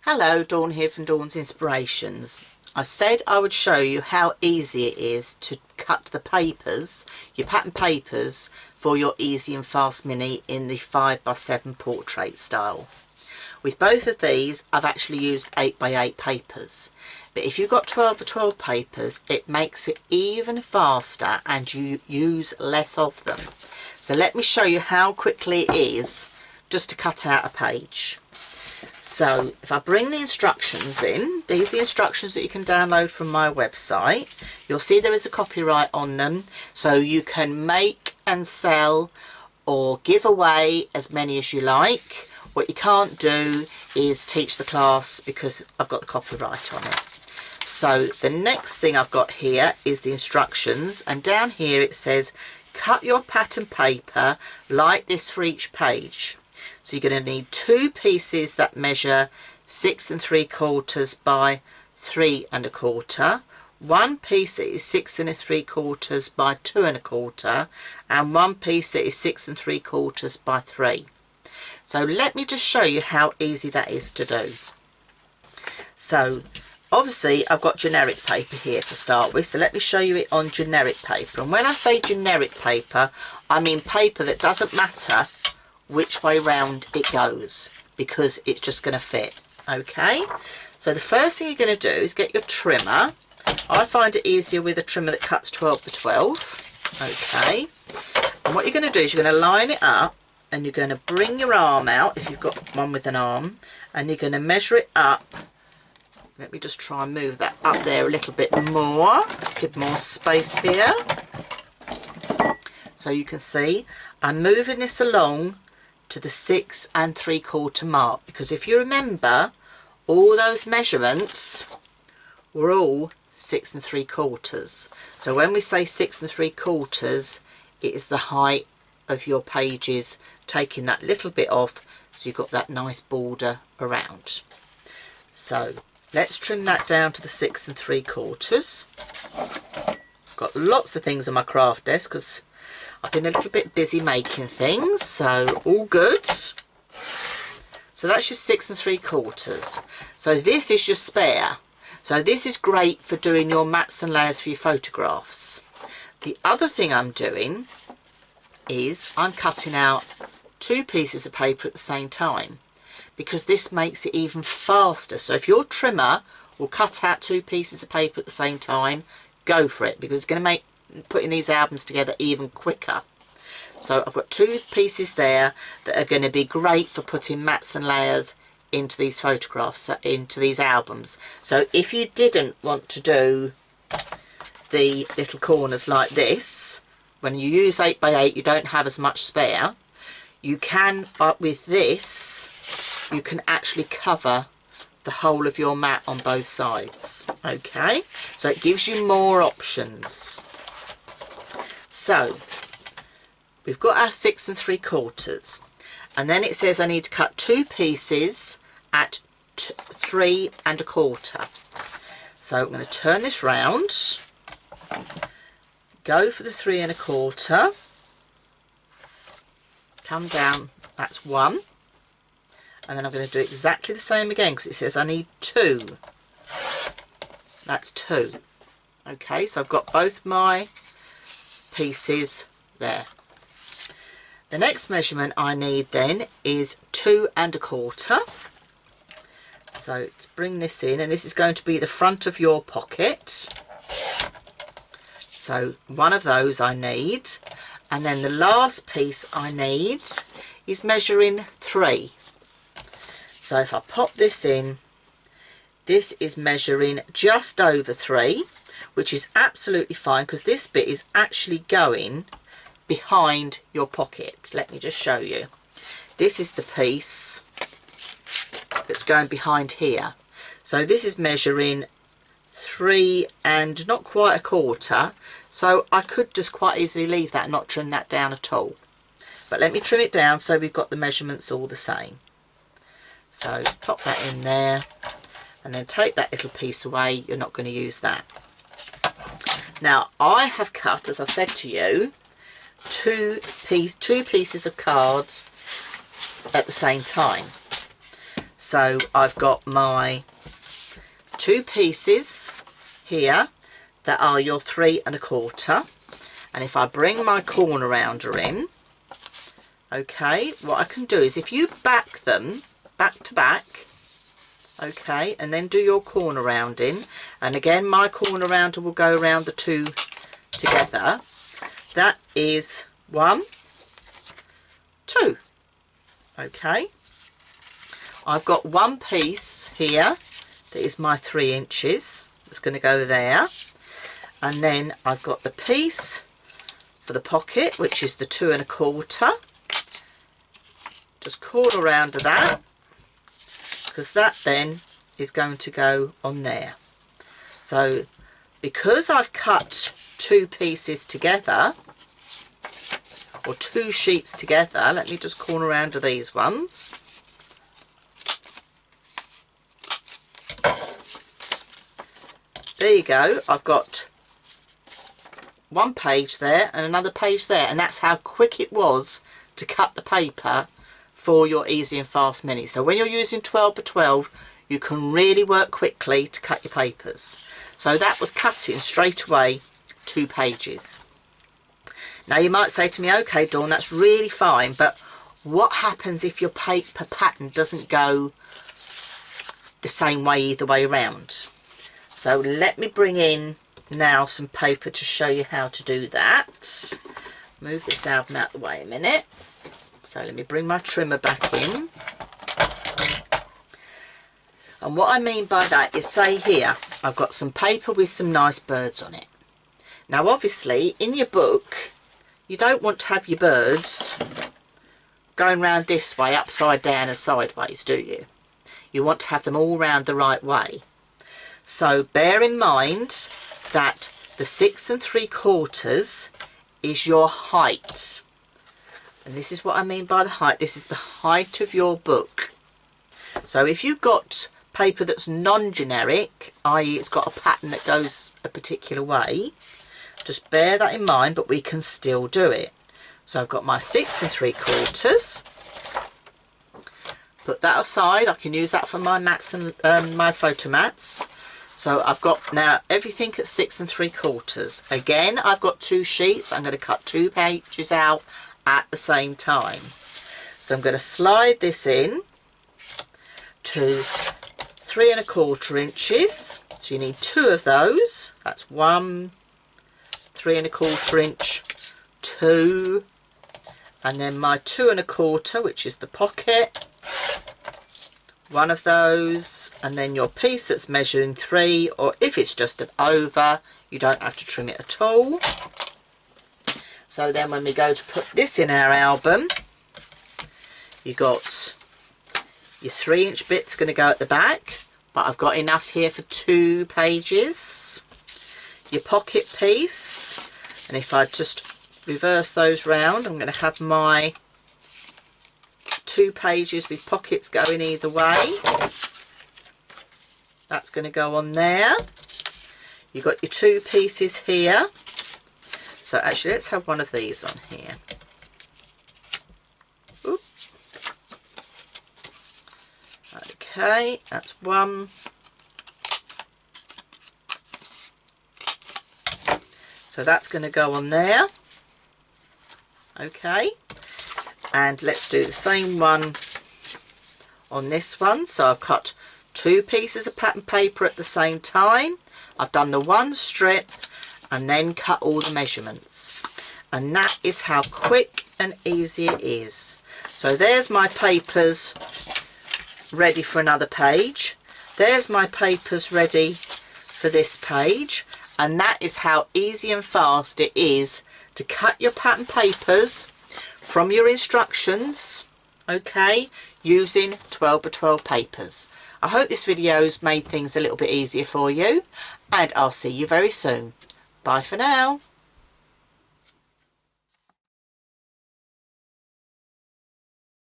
Hello, Dawn here from Dawn's Inspirations. I said I would show you how easy it is to cut the papers, your pattern papers, for your Easy and Fast Mini in the 5x7 portrait style. With both of these, I've actually used 8x8 papers. But if you've got 12x12 papers, it makes it even faster and you use less of them. So let me show you how quickly it is just to cut out a page. So if I bring the instructions in, these are the instructions that you can download from my website. You'll see there is a copyright on them, so you can make and sell or give away as many as you like. What you can't do is teach the class because I've got the copyright on it. So the next thing I've got here is the instructions, and down here it says cut your pattern paper like this for each page. So you're going to need two pieces that measure 6 3/4 by 3 1/4. One piece that is 6 3/4 by 2 1/4, and one piece that is 6 3/4 by 3. So let me just show you how easy that is to do. So obviously I've got generic paper here to start with, so let me show you it on generic paper. And when I say generic paper, I mean paper that doesn't matter which way round it goes, because it's just going to fit. Okay, so the first thing you're going to do is get your trimmer. I find it easier with a trimmer that cuts 12x12. Okay, and what you're going to do is you're going to line it up, and you're going to bring your arm out if you've got one with an arm, and you're going to measure it up. Let me just try and move that up there a little bit more, give more space here, so you can see I'm moving this along to the 6 3/4 mark, because if you remember, all those measurements were all 6 3/4. So when we say 6 3/4, it is the height of your pages, taking that little bit off so you've got that nice border around. So let's trim that down to the 6 3/4. I've got lots of things on my craft desk because I've been a little bit busy making things, so all good. So that's your 6 3/4. So this is your spare. So this is great for doing your mats and layers for your photographs. The other thing I'm doing is I'm cutting out two pieces of paper at the same time, because this makes it even faster. So if your trimmer will cut out two pieces of paper at the same time, go for it, because it's going to make putting these albums together even quicker. So I've got two pieces there that are going to be great for putting mats and layers into these photographs, into these albums. So if you didn't want to do the little corners like this, when you use 8x8 you don't have as much spare, you can, but with this you can actually cover the whole of your mat on both sides. Okay, so it gives you more options. So we've got our 6 3/4, and then it says I need to cut two pieces at 3 1/4. So I'm going to turn this round, go for the 3 1/4, come down, that's one, and then I'm going to do exactly the same again because it says I need two. That's two. Okay, so I've got both my pieces there. The next measurement I need then is 2 1/4. So let's bring this in, and this is going to be the front of your pocket. So one of those I need, and then the last piece I need is measuring 3. So if I pop this in, this is measuring just over 3, which is absolutely fine because this bit is actually going behind your pocket. Let me just show you. This is the piece that's going behind here. So this is measuring 3 and not quite 1/4. So I could just quite easily leave that and not trim that down at all. But let me trim it down so we've got the measurements all the same. So pop that in there, and then take that little piece away. You're not going to use that. Now I have cut, as I said to you, two pieces of cards at the same time. So I've got my 2 pieces here that are your 3 1/4, and if I bring my corner rounder in, okay, what I can do is, if you back them back to back, okay, and then do your corner rounding, and again my corner rounder will go around the 2 together, that is 1, 2. Okay, I've got one piece here that is my 3 inches, that's going to go there, and then I've got the piece for the pocket, which is the 2 1/4. Just corner around to that, because that then is going to go on there. So because I've cut 2 pieces together, or 2 sheets together, let me just corner around to these ones. There you go, I've got one page there and another page there, and that's how quick it was to cut the paper for your Easy and Fast Mini. So when you're using 12 by 12, you can really work quickly to cut your papers. So that was cutting straight away 2 pages. Now you might say to me, okay Dawn, that's really fine, but what happens if your paper pattern doesn't go the same way either way around? So let me bring in now some paper to show you how to do that. Move this album out the way a minute. So let me bring my trimmer back in. And what I mean by that is, say here, I've got some paper with some nice birds on it. Now obviously in your book, you don't want to have your birds going round this way, upside down and sideways, do you? You want to have them all round the right way. So bear in mind that the 6 3/4 is your height. And this is what I mean by the height. This is the height of your book. So if you've got paper that's non-generic, i.e. it's got a pattern that goes a particular way, just bear that in mind, but we can still do it. So I've got my 6 3/4. Put that aside, I can use that for my mats and my photo mats. So I've got now everything at 6 3/4. Again, I've got 2 sheets. I'm going to cut 2 pages out at the same time. So I'm going to slide this in to 3 1/4 inches. So you need 2 of those. That's 1, 3 1/4 inch, 2, and then my 2 1/4, which is the pocket. 1 of those, and then your piece that's measuring 3, or if it's just over, you don't have to trim it at all. So then when we go to put this in our album, you got your 3 inch bit's going to go at the back, but I've got enough here for 2 pages. Your pocket piece, and if I just reverse those round, I'm going to have my 2 pages with pockets going either way. That's going to go on there. You've got your 2 pieces here. So actually let's have one of these on here. Oop. Okay, that's 1. So that's going to go on there. Okay. And let's do the same one on this one. So I've cut 2 pieces of pattern paper at the same time. I've done the 1 strip and then cut all the measurements. And that is how quick and easy it is. So there's my papers ready for another page. There's my papers ready for this page. And that is how easy and fast it is to cut your pattern papers from your instructions, okay, using 12 by 12 papers. I hope this video's made things a little bit easier for you, and I'll see you very soon. Bye for now.